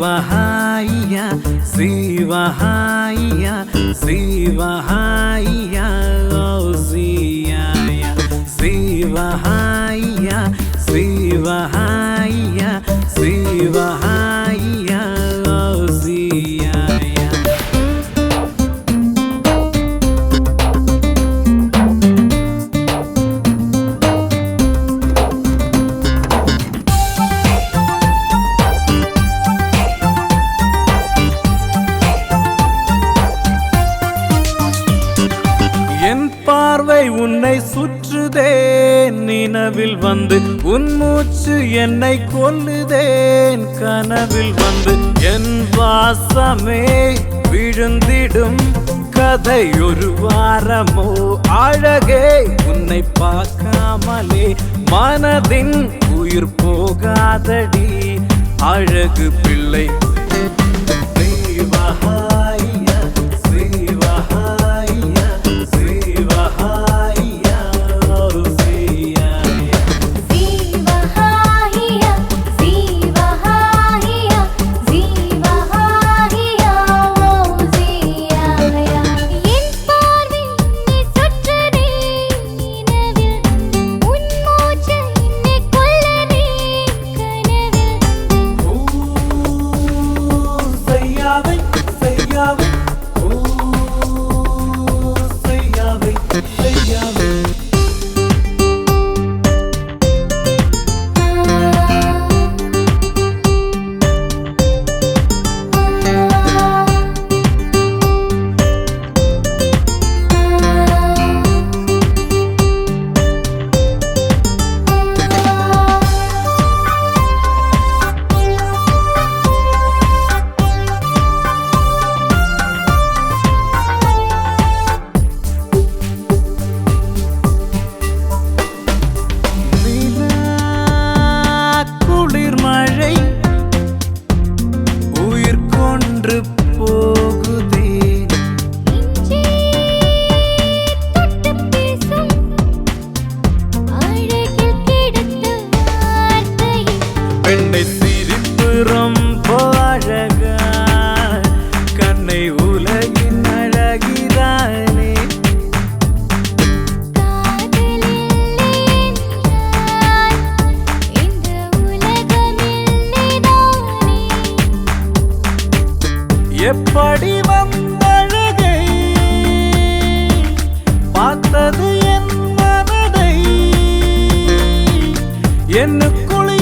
Sivahaya, Sivahaya, Sivahaya, oh Sivahaya, Sivahaya, Sivahaya, Sivahaya, oh Sivahaya. என் பார்வை உன்னை சுற்றுதே நினவில் வந்து உன் மூச்சு என்னை கொல்லுதேன் கனவில் வந்து என் வாசமே விழுந்திடும் கதை ஒரு வாரமோ அழகே உன்னை பார்க்காமலே மனதின் உயிர் போகாதடி அழகு பிள்ளை. பெண்ணை சிரிப்பு ரொம்ப அழகா கண்ணை உலகின் அழகிறானே எப்படி வந்தழகை பார்த்தது என் மனதை என்னுக்குள்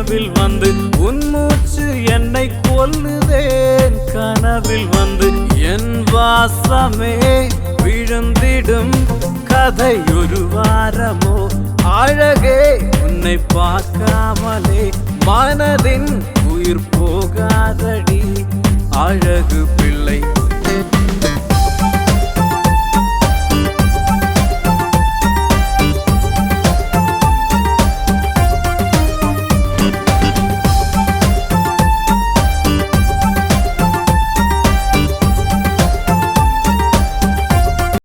கனவில் வந்து உன் மூச்சு என்னை கொல்லுதேன் கனவில் வந்து என் வாசமே விழுந்திடும் கதை ஒரு வாரமோ அழகே உன்னை பார்க்காமலே மனதின் உயிர் போகாதடி அழகு பிள்ளை